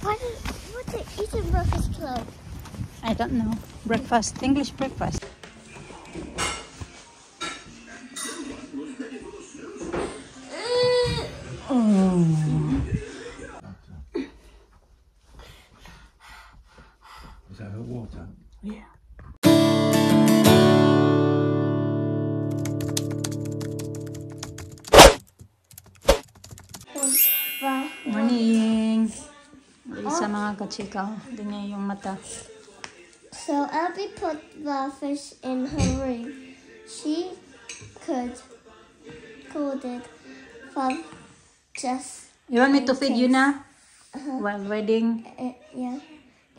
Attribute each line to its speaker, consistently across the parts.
Speaker 1: What's it eating breakfast club?
Speaker 2: I don't know. Breakfast, English breakfast. Oh.
Speaker 3: Is that her water?
Speaker 2: Yeah. Morning. Isa mga kachika. Ganyan yung mata.
Speaker 1: So Abby put the fish in her room. She could called it for just.
Speaker 2: You want me to feed you now? While waiting?
Speaker 1: Yeah.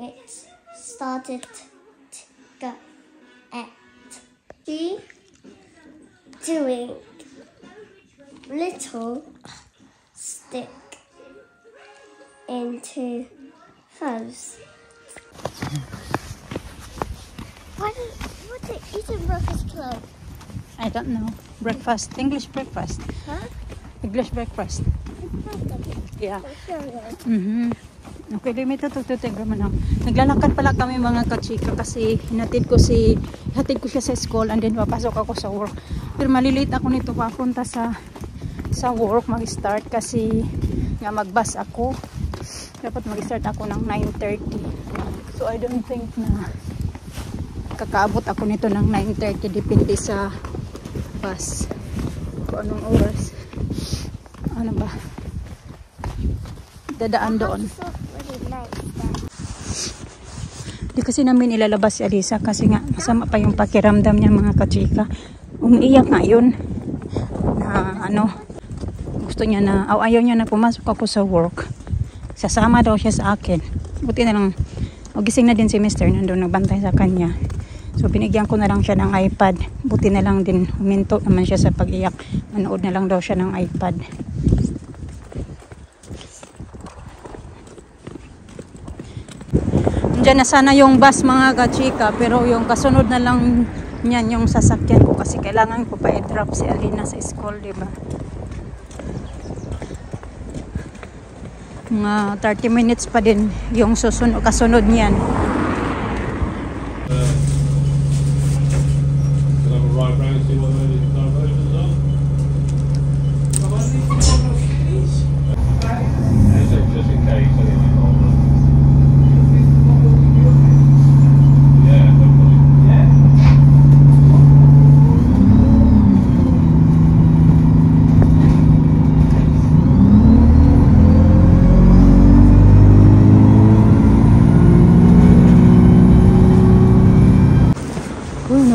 Speaker 1: It started to go at. She doing little stick into hers. What's it eating breakfast club?
Speaker 2: I don't know. Breakfast, English breakfast.
Speaker 1: Huh?
Speaker 2: English breakfast. Yeah.
Speaker 1: Mm-hmm.
Speaker 2: Okay, limito to naman. Naglalakad pala kami mga kachika kasi hatid ko siya sa school and then papasok ako sa work. Pero malilate ako nito papunta sa work mag-start kasi nga mag-bus ako. Dapat mag-start ako ng 9:30. So I don't think na kakaabot ako nito ng 9:30 depende sa bus. Kung anong oras. Ano ba? Dadaan doon. Di kasi namin ilalabas si Alisa kasi nga masama pa yung pakiramdam niya mga kachika. Umiiyak nga yun na gusto niya na ayaw niya na pumasok ako sa work. Sasama daw siya sa akin. Buti na lang gising na din si Mr. nandun nagbantay sa kanya. So binigyan ko na lang siya ng iPad. Buti na lang din huminto naman siya sa pag-iyak. Manood na lang daw siya ng iPad. Diyan na sana yung bus mga kachika, pero yung kasunod na lang niyan yung sasakyan ko kasi kailangan ko pa i-drop si Alina sa school, di ba? Mga 30 minutes pa din yung kasunod niyan.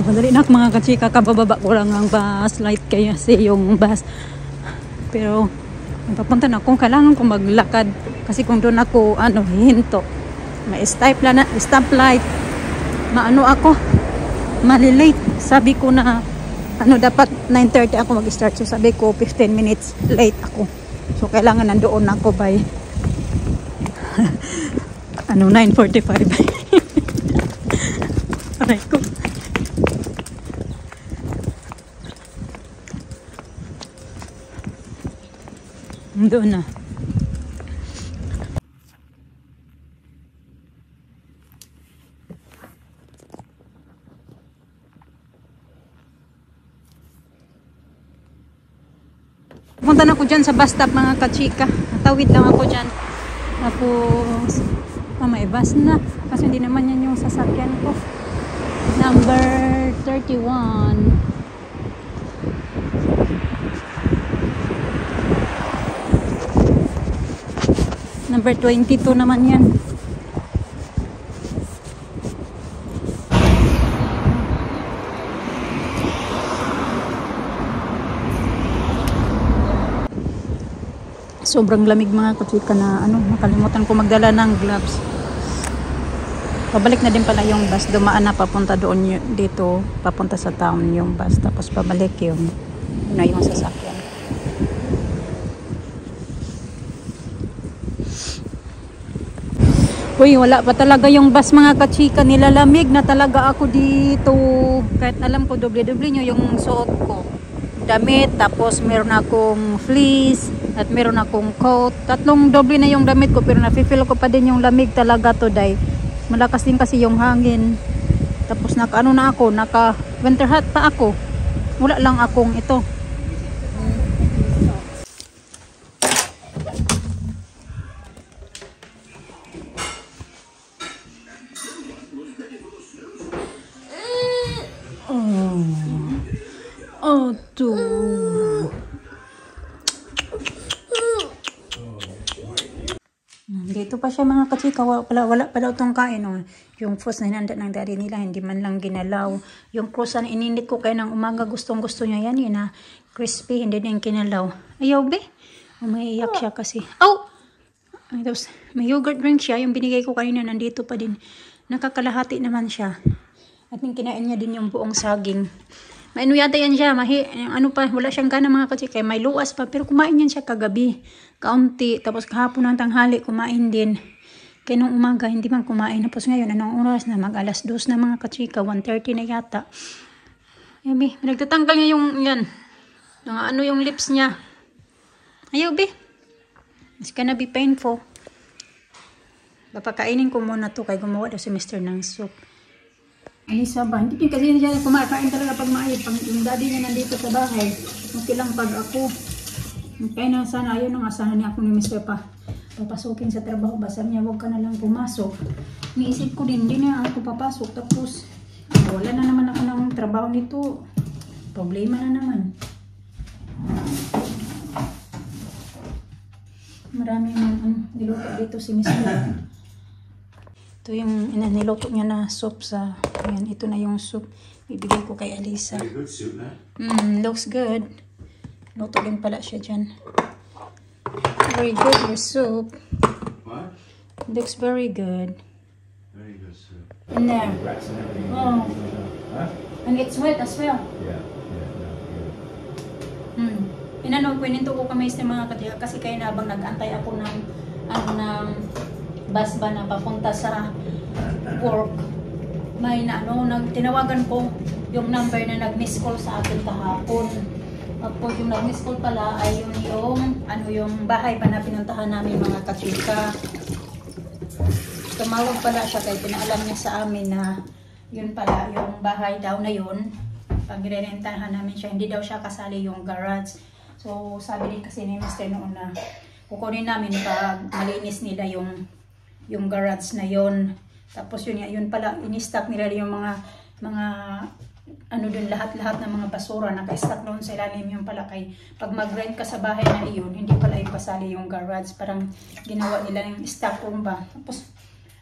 Speaker 2: Madali na mga kachika, kabababa ko lang ang bus light kaya yung bus, pero papunta na kung kailangan ko maglakad kasi kung doon ako hinto may stoplight ako malilate. Sabi ko na dapat 9:30 ako mag-start, so sabi ko 15 minutes late ako, so kailangan nandoon ako by 9:45. Aray ko. Doon na. Punta na ako dyan sa bus stop mga kachika. Natawid lang ako dyan. Tapos may bus na. Kasi hindi naman yan yung sasakyan ko. Number 31. Number 22 naman yan. Sobrang lamig mga kachika na nakalimutan ko magdala ng gloves. Pabalik na din pala yung bus. Dumaan na papunta doon dito. Papunta sa town yung bus. Tapos pabalik yung sasakyan. Uy, wala pa talaga yung bus mga kachika. Nilalamig na talaga ako dito. Kahit alam ko doble-doble nyo yung suot ko. Damit, tapos meron akong fleece. At meron akong coat. 3 doble na yung damit ko pero nafe-feel ko pa din yung lamig talaga today. Malakas din kasi yung hangin. Tapos naka-ano na ako, naka winter hat pa ako. Wala lang akong ito. Oh, tuh. Dito pa siya mga kachika. Wala pa daw itong kain. Oh. Yung fruits na hinanda ng daddy nila, hindi man lang ginalaw. Yung fruits na ininit ko kayo ng umaga, gustong-gusto niya yan. Yun na crispy, hindi din kinalaw. Ayaw be. May iyak siya kasi. Oh! Tapos, may yogurt drink siya. Yung binigay ko kanina, nandito pa din. Nakakalahati naman siya. At yung kinain niya din yung buong saging. Maino yata yan siya. Ano pa, wala siyang gana mga kachika. May luwas pa. Pero kumain yan siya kagabi. Kaunti. Tapos kahapon ng tanghali, kumain din. Kaya nung umaga, hindi man kumain. Tapos ngayon, anong oras na? Mag 2:00 na mga kachika. 1:30 na yata. Yabi, nagtatanggal niya yung yan. Ano yung lips niya. Ayaw, be. It's gonna be painful. Papakainin ko muna to kay gumawa daw si Mr. ng soup. Alisa ba? Hindi kasi siya kumakain talaga pag maayos. Pag yung daddy niya nandito sa bahay, okay lang pag ako. Kaya na sana, ayaw na nga sana niya ako ni Mr. pa. Papasukin sa trabaho. Basta niya, huwag ka na lang pumasok. Niisip ko din, hindi na ako papasok. Tapos, wala na naman ako ng trabaho nito. Problema na naman. Marami nang niluto dito si Mr. Ito yung niluto niya na soup sa... Ayan, ito na yung soup. Bibigay ko kay Alisa.
Speaker 3: Very good soup there.
Speaker 2: Looks good. Luto din pala siya dyan. Very good your soup.
Speaker 3: What?
Speaker 2: Looks very good.
Speaker 3: Very good soup.
Speaker 2: And there.
Speaker 3: Rats and everything.
Speaker 2: Oh.
Speaker 3: Huh?
Speaker 2: And it's wet as well.
Speaker 3: Yeah. Yeah.
Speaker 2: Inano, pininto ko kami sa mga katiya kasi kayo na habang nag-antay ako ng bus ba na papunta sa work. May tinawagan ko yung number na nag-miss call sa akin kahapon. Tapos yung nag-miss call pala ay yung bahay pa na pinuntahan namin mga kachika. Tumawag pala siya kaya pinaalam niya sa amin na yun pala yung bahay daw na yun. Pag nirentahan namin siya, hindi daw siya kasali yung garage. So sabi din kasi ni Mr. noon na kukunin namin pag malinis nila yung garage na yun. Tapos yun pala, in-stock nila yung mga dun lahat-lahat ng mga basura naka-stock doon sa ilalim yung pala kay pag mag-rent ka sa bahay na iyon, hindi pala ipasali yung garage. Parang ginawa nila yung stock room ba. Tapos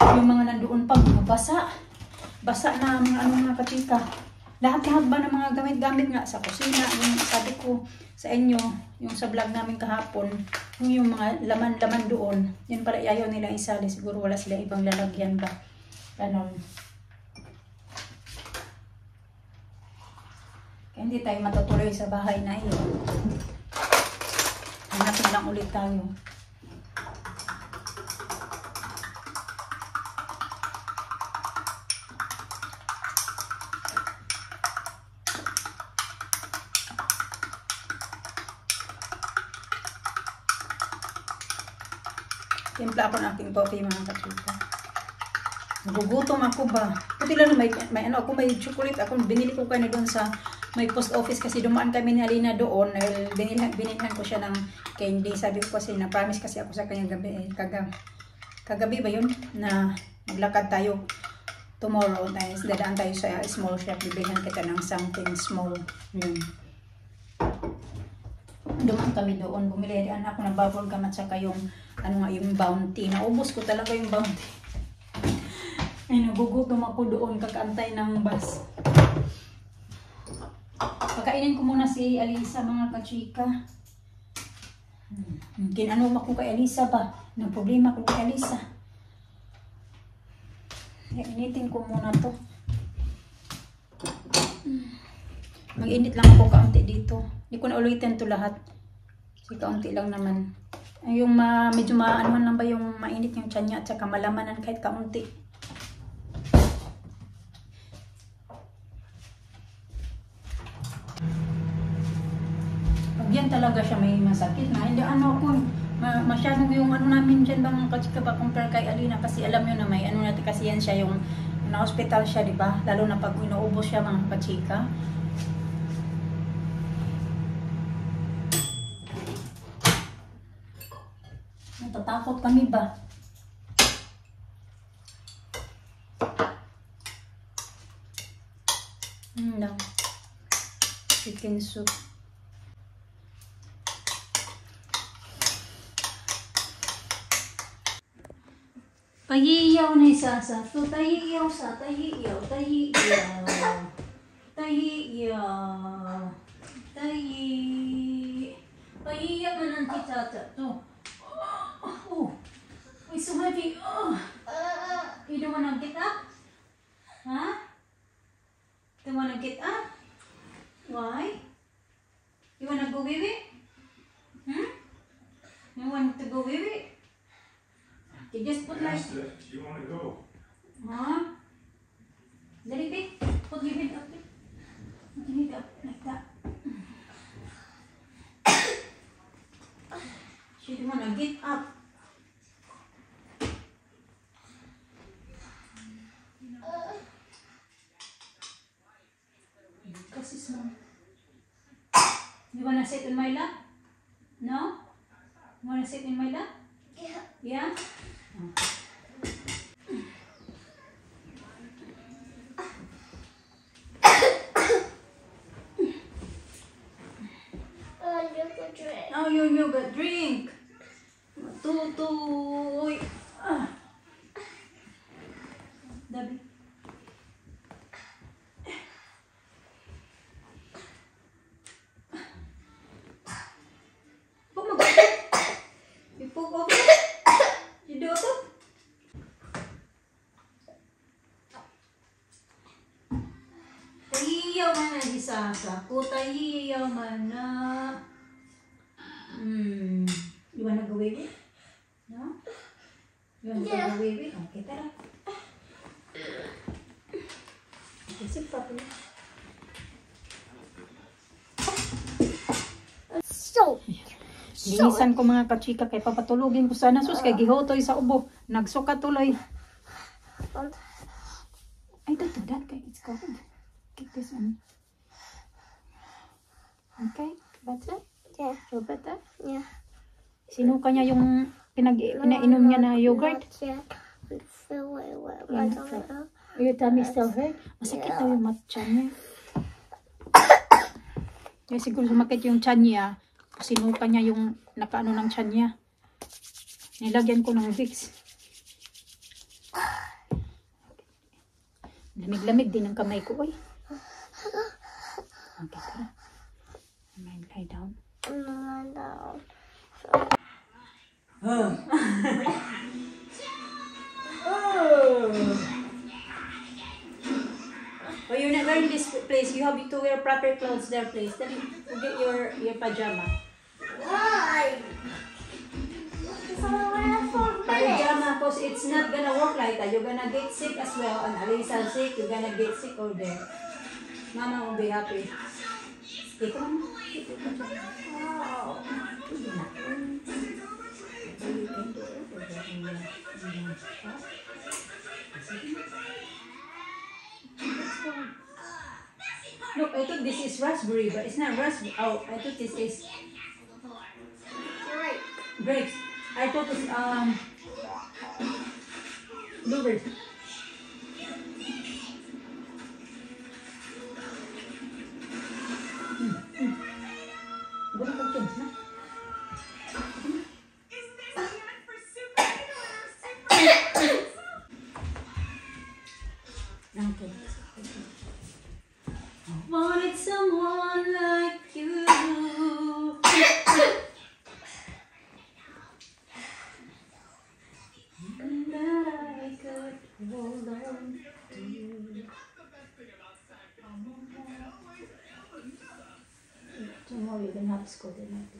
Speaker 2: yung mga nandoon pa, mga basa na mga kachika. Lahat-lahat ba ng mga gamit-gamit nga sa kusina, yung sabi ko sa inyo, yung sa vlog namin kahapon, yung mga laman-laman doon, yun pala ayaw nila isali, siguro wala sila ibang lalagyan ba. Ganon. Kaya hindi tayo matutuloy sa bahay na iyon. Hanap na lang ulit tayo. Timpla ako ng aking coffee mga kachika. Nagugutom ako ba? Pati lang may chocolate ako. Binili ko kayo na doon sa may post office kasi dumaan kami ni Alina doon. Binilhan ko siya ng candy. Sabi ko kasi na-promise kasi ako sa kanya gabi. Kagabi ba yun? Na maglakad tayo tomorrow. Dadaan tayo sa small shop. Bibilhan kita ng something small. Dumaan kami doon. Bumili ako ng bubble gum at saka yung yung Bounty. Naubos ko talaga yung Bounty. Ay, nagugutom ako doon kakantay ng bus. Pagkainin ko muna si Alisa mga kachika. Kinano ako kay Alisa ba? Nang problema ko kay Alisa. Initin ko muna to. Mag-init lang ako kaunti dito. Hindi ko na ulitin to lahat. Kasi kaunti lang naman. Yung medyo maanuhan lang ba yung mainit yung tiyan niya at saka malamanan kahit kaunti. Pag yan talaga siya may masakit na. Hindi ano ko, masyadong yung ano namin dyan bang kachika ba compare kay Alina kasi alam nyo na may ano natin kasi yan siya yung na-hospital siya, di ba? Lalo na pag inuubos siya mga kachika. Natatakot kami ba? No. Chicken soup. Tahiyaw na isa sa to. Tahiyaw sa tahiyaw. Tahiyaw. Tahiyaw. Tahiyaw man ang titata to. Oh. It's so heavy. Oh. You don't wanna get up? Huh? Don't wanna get up? Why? You wanna go with it? Hmm? You want to go with it? You just put like...
Speaker 3: You want to go?
Speaker 2: Huh? Dali, babe. Put your head up, babe. Put your head up like that. She don't wanna get up. Because it's not... You wanna sit in my lap? No? You wanna sit in my lap?
Speaker 1: Yeah.
Speaker 2: Yeah? Oh, your yogurt drink. Tutoy. Dabi. Pumag. Ipugok. Ido to. Tahiyaw man na isa sa ko. Tahiyaw man na. You wanna go with it? No? You wanna go with it? Okay, tara. Okay, sit properly.
Speaker 1: So.
Speaker 2: Linisan ko mga kachika kay papatulugin ko sana sus kay gihotoy sa ubo. Nagsuka tuloy. Ay, that kay it's cold. Keep this one. Okay, better?
Speaker 1: Yeah.
Speaker 2: Feel better?
Speaker 1: Yeah.
Speaker 2: Sinuka niya yung pinainom niya na yogurt.
Speaker 1: Yeah. Feel way.
Speaker 2: Your tummy still hurt? Masakit daw yung tiyan niya. Kaya siguro sumakit yung tiyan niya. Sinuka niya yung nakaano ng tiyan niya. Nilagyan ko ng Vicks. Lamig-lamig din ang kamay ko. Oy. Okay, tara. Lie down. Oh, you're not wearing this place. You have to wear proper clothes there, please. Then forget your pajama.
Speaker 1: Why?
Speaker 2: Pajama, because it's not gonna work like that. You're gonna get sick as well. And Alisa sick. You're gonna get sick over there. Mama will be happy. Okay, come on. Wow. Look, I thought this is raspberry, but it's not raspberry. Oh, I thought this is grapes. I thought it's blueberries. Okay. Wanted someone like you. And that I could hold on to you. Tomorrow you're gonna have to school the night.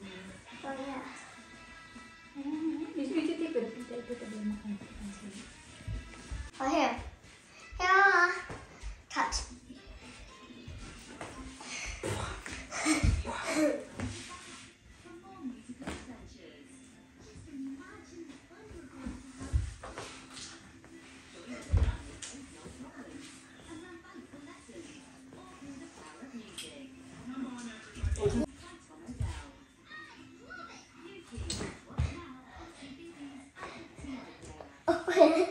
Speaker 1: Oh yeah. Oh here. Here. Touch.
Speaker 3: Very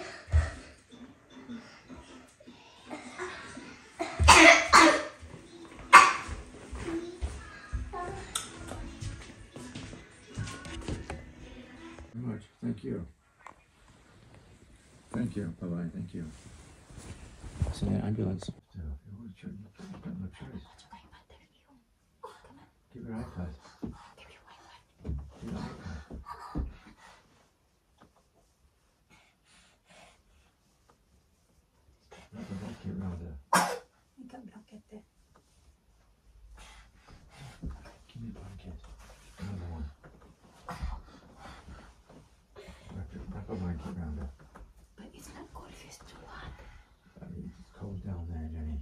Speaker 3: much. Thank you. Thank you. Bye-bye. Thank you. Send an ambulance. You've got no choice. Give your iPad. Give your iPad. Wrap a blanket around her. Give me a blanket. Another one. Wrap a blanket around her.
Speaker 2: But it's not cold if it's too hot.
Speaker 3: It's cold down there, Jenny.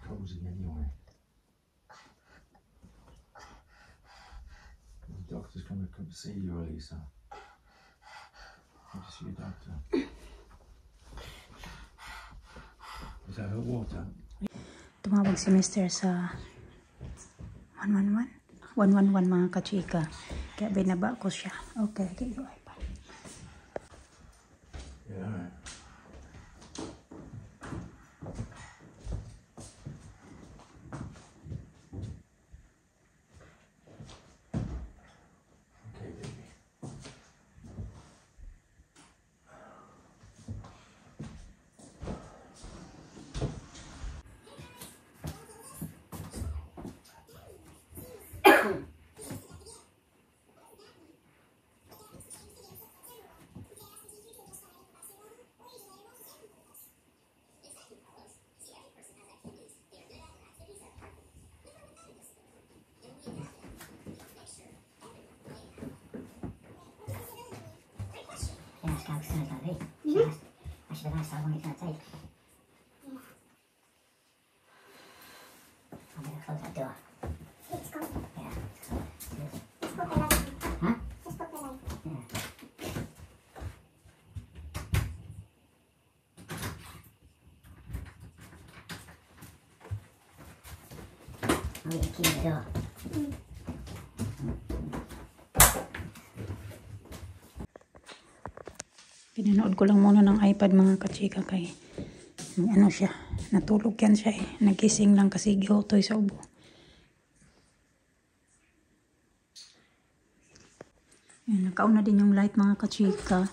Speaker 3: Cozy anyway. The doctor's coming to come see you, Elisa. Come to see your doctor. Is that her water?
Speaker 2: Tumawag si Mr. sa 111? 111 mga kachika. Kaya binaba ko siya. Okay, give your iPad.
Speaker 3: Yeah, alright. Okay, baby.
Speaker 4: I should have asked how long it's going to take. I'm going to close that door.
Speaker 1: It's cold.
Speaker 4: Yeah.
Speaker 1: Just put the light on.
Speaker 4: Huh?
Speaker 1: Just put the light.
Speaker 4: Yeah. Oh, you key the door.
Speaker 2: Pinanood ko lang muna ng iPad mga kachika kay ano siya, natulog yan siya eh. Nagising lang kasi gihotoy sa ubo. Yan, nakaon na din yung light mga kachika.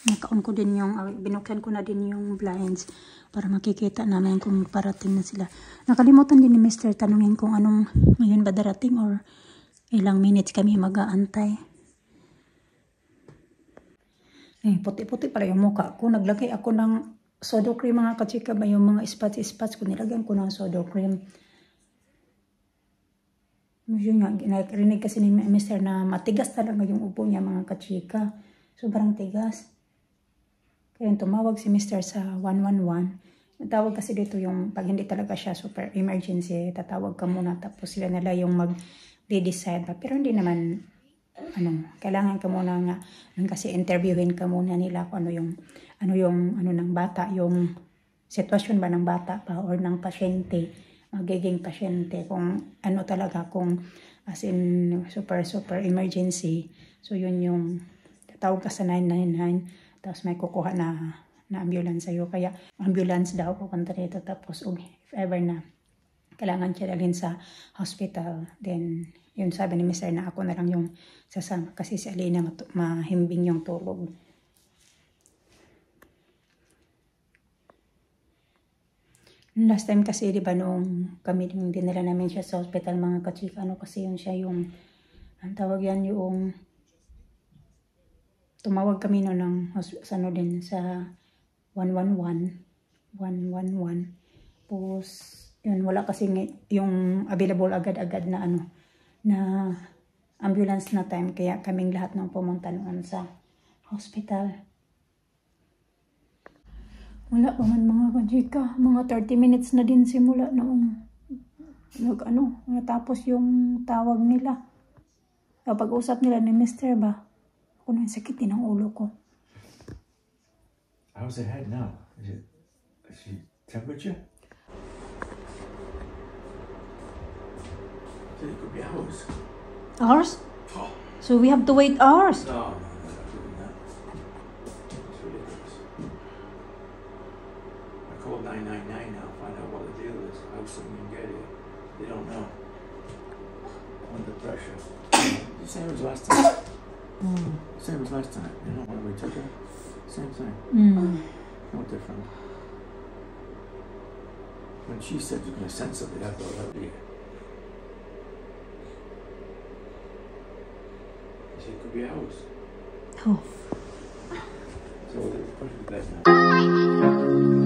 Speaker 2: Nakaon ko din yung, binuksan ko na din yung blinds para makikita namin kung parating na sila. Nakalimutan din ni Mr. tanungin kung anong ngayon ba darating or ilang minutes kami mag-aantay. Puti-puti pala yung mukha ko. Naglagay ako ng sodo cream mga kachika ba yung mga spots ko. Nilagyan ko ng sodo cream. Yun nga, narinig kasi ni Mr. na matigas talaga yung upo niya mga kachika. Sobrang tigas. Kaya tumawag si Mr. sa 111. Natawag kasi dito yung pag hindi talaga siya super emergency, tatawag ka muna tapos sila nila yung mag-decide. Pero hindi naman kailangan ka muna nga kasi interviewin ka muna nila kung ano yung ng bata, yung sitwasyon ba ng bata pa or ng pasyente, magiging pasyente, kung ano talaga, kung as in super emergency. So yun yung tatawag ka sa 999 tapos may kukuha na ambulance sa'yo, kaya ambulance daw pupunta dito tapos if ever na kailangan siya dalhin sa hospital, then yun sabi ni Mr. na ako na lang yung sasama kasi si Alina mahimbing yung tulog. Last time kasi di ba nung kami dinala namin siya sa hospital mga kachika, kasi yun siya yung ang tawag yan yung tumawag kami no ng din sa 111 tapos yun wala kasi yung available agad-agad na na ambulance na time, kaya kaming lahat ng pumunta noon sa hospital. Wala pa man mga kachika, mga 30 minutes na din simula noong natapos yung tawag nila. Pag-usap nila ni Mr. ba, ako nang sakit din ang ulo ko.
Speaker 3: How's her head now? Is she temperature? It could be hours.
Speaker 2: Hours?
Speaker 3: Oh.
Speaker 2: So we have to wait hours?
Speaker 3: No, not doing that. the pressure. The same as last time. Same as last time. You know, when we took her, same thing. No different. When she said you're going to send something, I thought that would be it. She said it could be ours.
Speaker 2: Oh.
Speaker 3: So we're going to push it back now.